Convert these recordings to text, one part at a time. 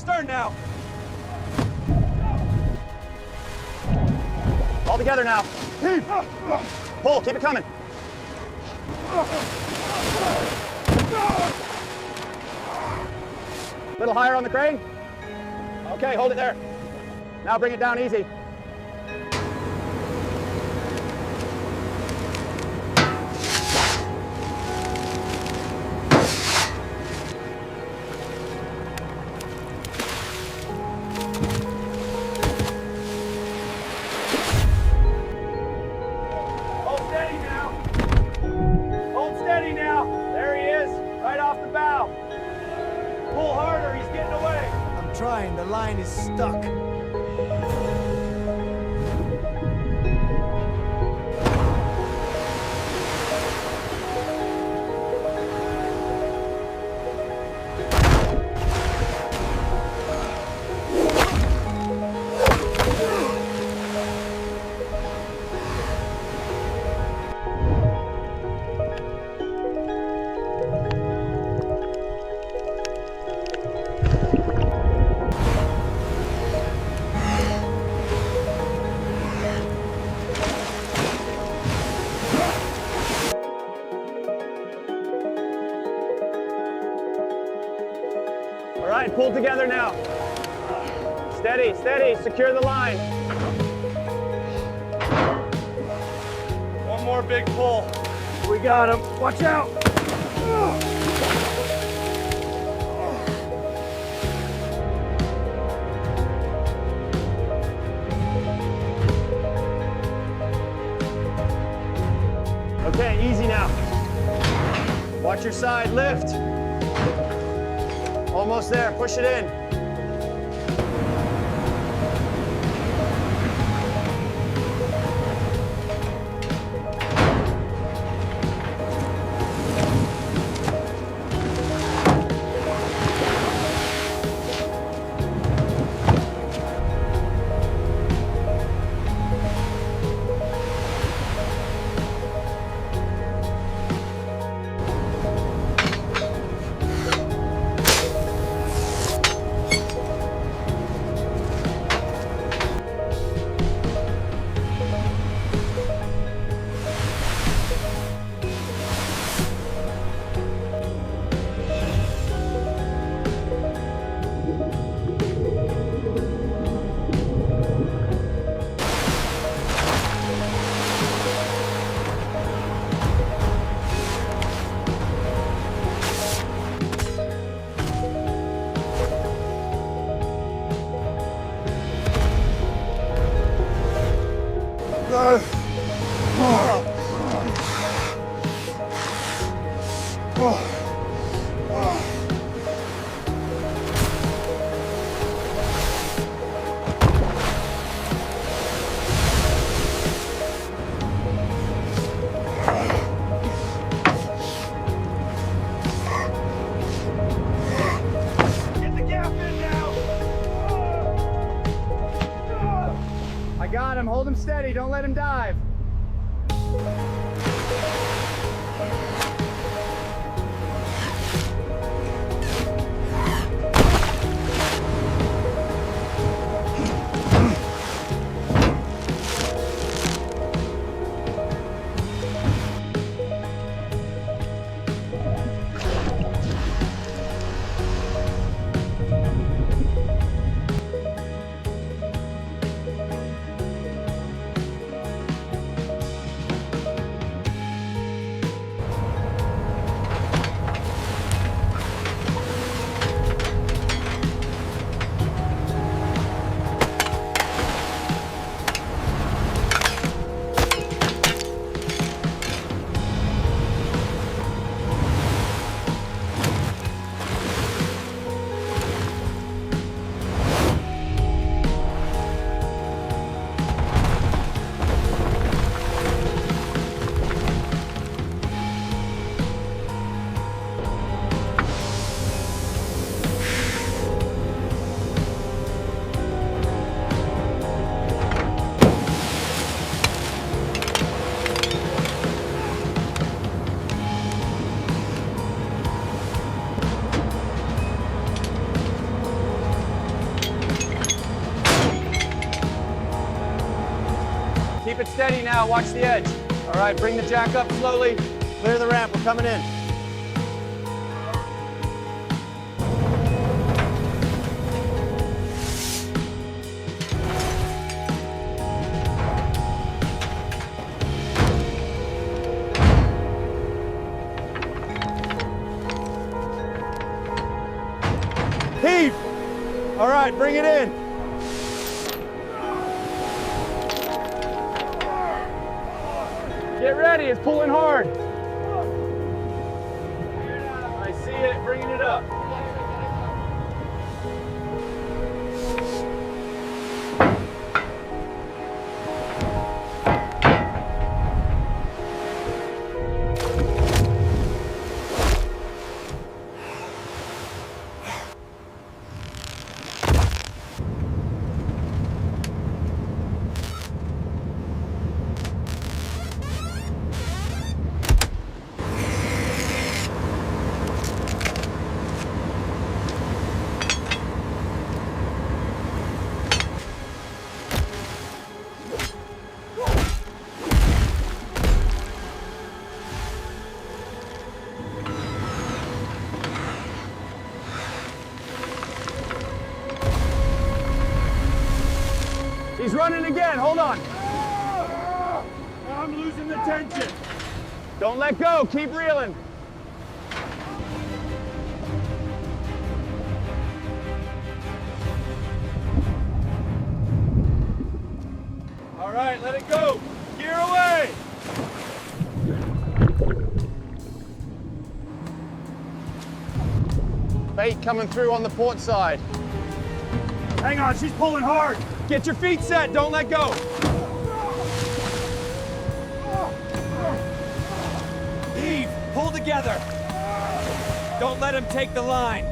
astern now. All together now. Pull, keep it coming. A little higher on the crane. Okay, hold it there. Now bring it down easy. Hold steady now. Hold steady now. There he is, right off the bow. Pull harder, he's getting away. I'm trying, the line is stuck. All right, pull together now. Steady, steady, secure the line. One more big pull. We got him. Watch out. Okay, easy now. Watch your side, lift. Almost there, push it in. Get the gap in now. I got him, hold him steady, don't let him dive. Keep it steady now, watch the edge. All right, bring the jack up slowly. Clear the ramp, we're coming in. Heave! All right, bring it in. Get ready, it's pulling hard. I see it, bringing it up. He's running again, hold on. I'm losing the tension. Don't let go, keep reeling. All right, let it go. Gear away. Bait coming through on the port side. Hang on, she's pulling hard. Get your feet set, don't let go. Heave, pull together. Don't let him take the line.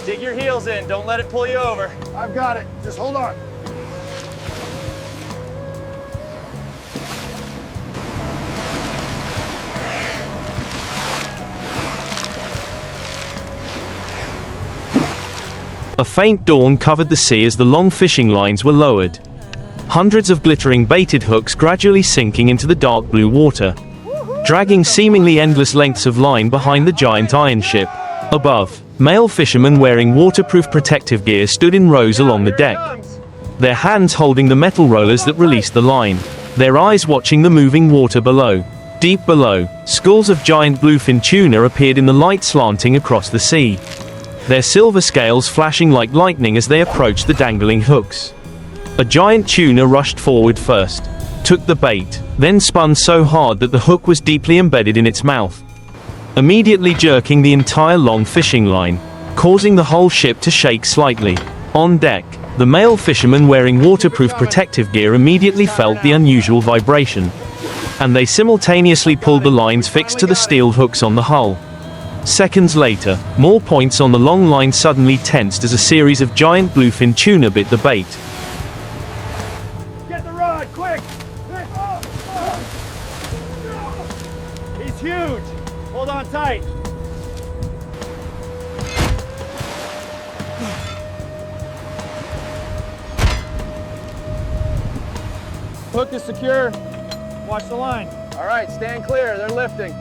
Dig your heels in, don't let it pull you over. I've got it. Just hold on. A faint dawn covered the sea as the long fishing lines were lowered. Hundreds of glittering baited hooks gradually sinking into the dark blue water, dragging seemingly endless lengths of line behind the giant iron ship. Above, male fishermen wearing waterproof protective gear stood in rows along the deck, their hands holding the metal rollers that released the line, their eyes watching the moving water below. Deep below, schools of giant bluefin tuna appeared in the light slanting across the sea, their silver scales flashing like lightning as they approached the dangling hooks. A giant tuna rushed forward first, took the bait, then spun so hard that the hook was deeply embedded in its mouth, immediately jerking the entire long fishing line, causing the whole ship to shake slightly. On deck, the male fishermen wearing waterproof protective gear immediately felt the unusual vibration, and they simultaneously pulled the lines fixed to the steel hooks on the hull. Seconds later, more points on the long line suddenly tensed as a series of giant bluefin tuna bit the bait. Get the rod, quick! He's huge. Hold on tight. Hook is secure. Watch the line. All right, stand clear, they're lifting.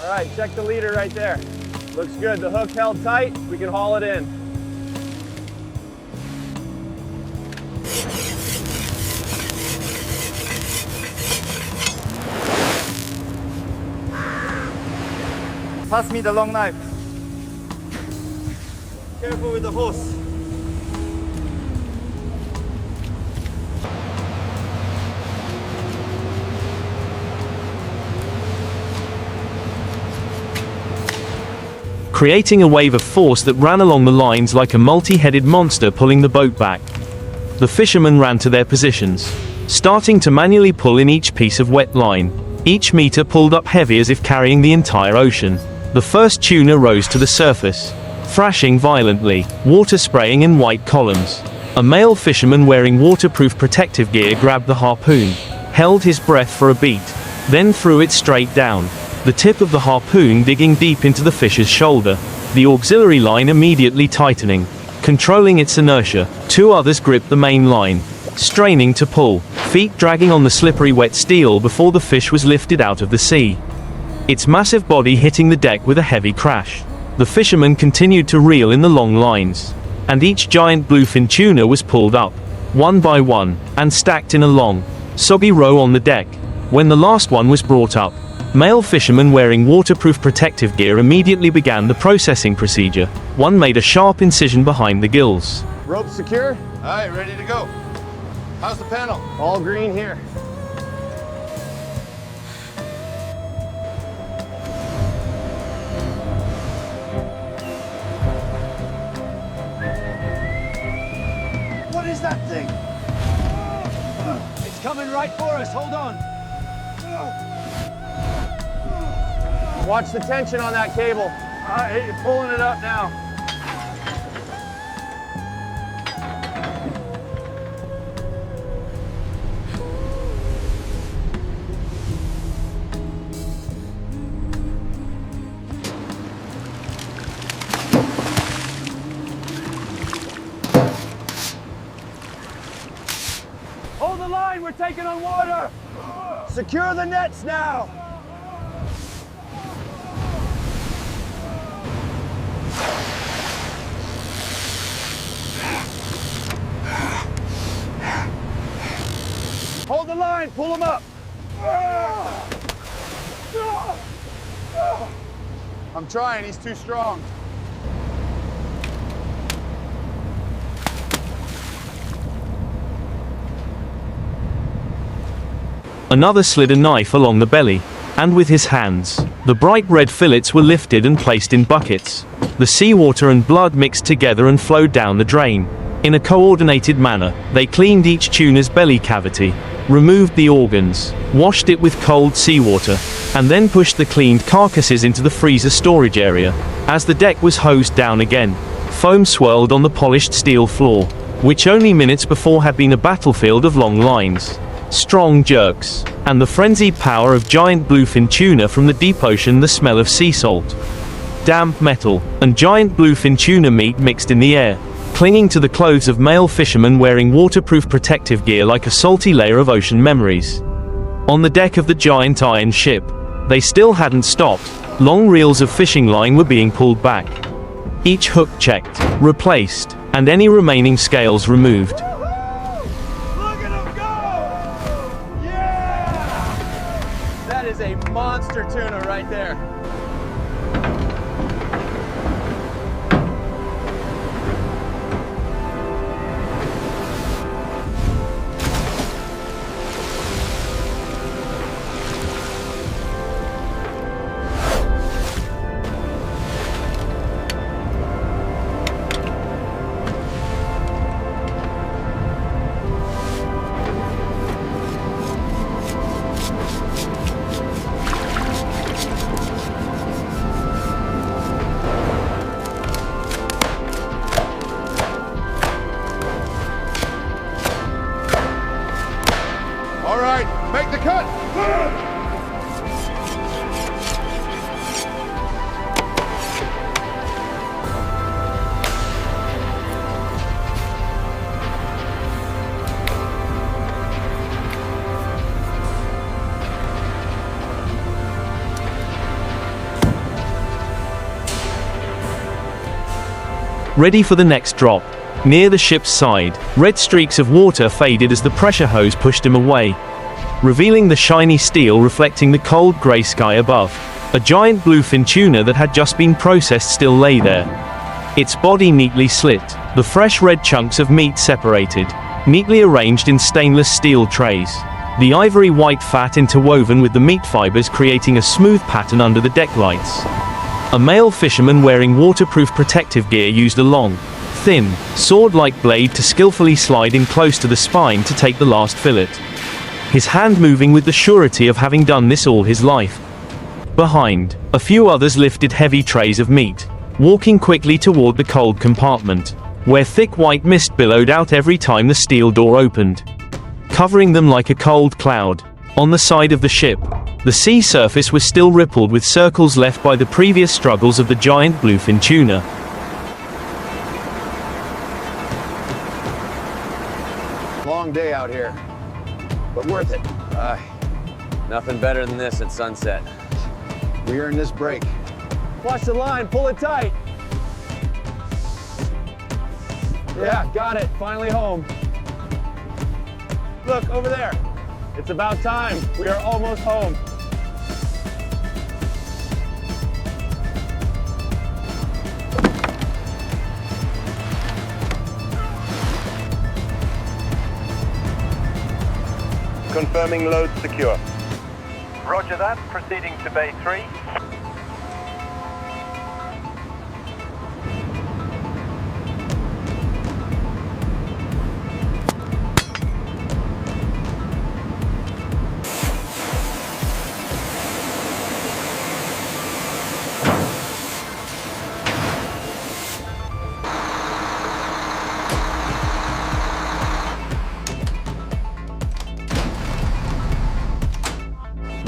All right, check the leader right there. Looks good, the hook held tight, we can haul it in. Pass me the long knife. Careful with the hose. creating a wave of force that ran along the lines like a multi-headed monster pulling the boat back. The fishermen ran to their positions, starting to manually pull in each piece of wet line. Each meter pulled up heavy as if carrying the entire ocean. The first tuna rose to the surface, thrashing violently, water spraying in white columns. A male fisherman wearing waterproof protective gear grabbed the harpoon, held his breath for a beat, then threw it straight down, the tip of the harpoon digging deep into the fish's shoulder, the auxiliary line immediately tightening, controlling its inertia. Two others gripped the main line, straining to pull, feet dragging on the slippery wet steel before the fish was lifted out of the sea, its massive body hitting the deck with a heavy crash. The fishermen continued to reel in the long lines, and each giant bluefin tuna was pulled up, one by one, and stacked in a long, soggy row on the deck. When the last one was brought up, male fishermen wearing waterproof protective gear immediately began the processing procedure. One made a sharp incision behind the gills. Rope secure? All right, ready to go. How's the panel? All green here. What is that thing? It's coming right for us. Hold on. Watch the tension on that cable. You're pulling it up now. Hold the line, we're taking on water. Secure the nets now. Hold the line, pull them up. I'm trying, he's too strong. Another slid a knife along the belly, and with his hands, the bright red fillets were lifted and placed in buckets. The seawater and blood mixed together and flowed down the drain. In a coordinated manner, they cleaned each tuna's belly cavity, removed the organs, washed it with cold seawater, and then pushed the cleaned carcasses into the freezer storage area. As the deck was hosed down again, foam swirled on the polished steel floor, which only minutes before had been a battlefield of long lines, strong jerks, and the frenzied power of giant bluefin tuna from the deep ocean. The smell of sea salt, damp metal, and giant bluefin tuna meat mixed in the air, clinging to the clothes of male fishermen wearing waterproof protective gear like a salty layer of ocean memories. On the deck of the giant iron ship, they still hadn't stopped. Long reels of fishing line were being pulled back, each hook checked, replaced, and any remaining scales removed. Look at them go! Yeah! That is a monster tuna right there. All right, make the cut. Ready for the next drop. Near the ship's side, red streaks of water faded as the pressure hose pushed him away, revealing the shiny steel reflecting the cold grey sky above. A giant bluefin tuna that had just been processed still lay there. Its body neatly slit, the fresh red chunks of meat separated, neatly arranged in stainless steel trays. The ivory white fat interwoven with the meat fibers creating a smooth pattern under the deck lights. A male fisherman wearing waterproof protective gear used a long, thin, sword-like blade to skillfully slide in close to the spine to take the last fillet. His hand moving with the surety of having done this all his life. Behind, a few others lifted heavy trays of meat, walking quickly toward the cold compartment, where thick white mist billowed out every time the steel door opened, covering them like a cold cloud. On the side of the ship, the sea surface was still rippled with circles left by the previous struggles of the giant bluefin tuna. Long day out here, but worth it. Nothing better than this at sunset. We earned this break. Watch the line, pull it tight. Yeah, got it, finally home. Look, over there. It's about time. We are almost home. Confirming load secure. Roger that. Proceeding to Bay 3.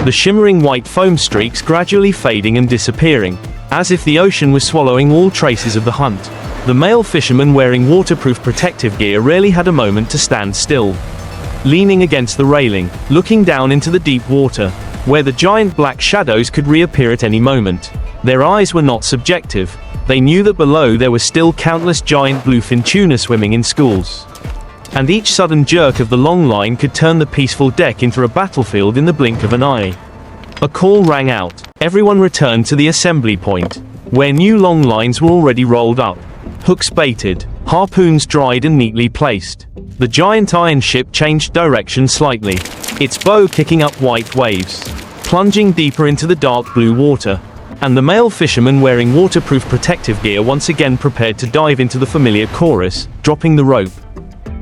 The shimmering white foam streaks gradually fading and disappearing, as if the ocean was swallowing all traces of the hunt. The male fisherman wearing waterproof protective gear rarely had a moment to stand still. Leaning against the railing, looking down into the deep water, where the giant black shadows could reappear at any moment. Their eyes were not subjective. They knew that below there were still countless giant bluefin tuna swimming in schools. And each sudden jerk of the long line could turn the peaceful deck into a battlefield in the blink of an eye. A call rang out. Everyone returned to the assembly point, where new long lines were already rolled up, hooks baited, harpoons dried and neatly placed. The giant iron ship changed direction slightly, its bow kicking up white waves, plunging deeper into the dark blue water. And the male fisherman wearing waterproof protective gear once again prepared to dive into the familiar chorus, dropping the rope.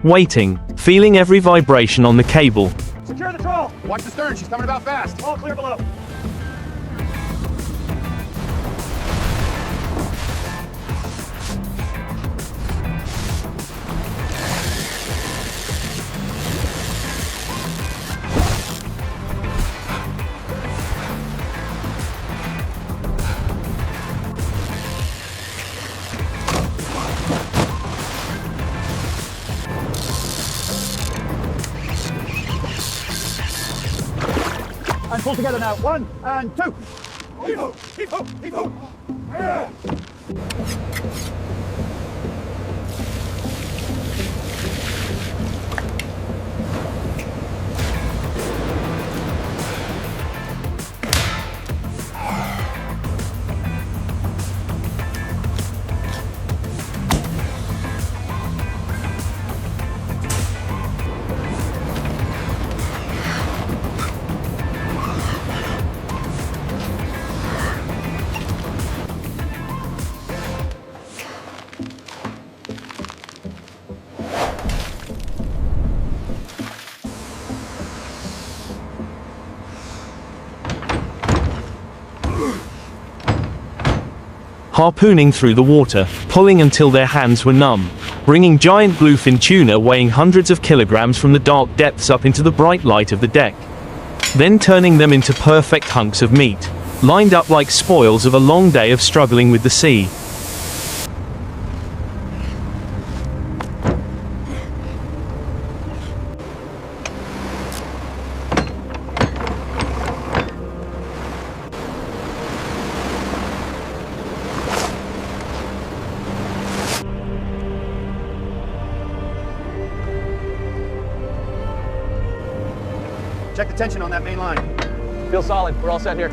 Waiting, feeling every vibration on the cable. Secure the troll. Watch the stern, she's coming about fast. All clear below. And pull together now. 1 and 2. Heave-ho! Heave-ho! Heave-ho! Yeah. Harpooning through the water, pulling until their hands were numb, bringing giant bluefin tuna weighing hundreds of kilograms from the dark depths up into the bright light of the deck. Then turning them into perfect hunks of meat, lined up like spoils of a long day of struggling with the sea. Check the tension on that main line. Feel solid. We're all set here.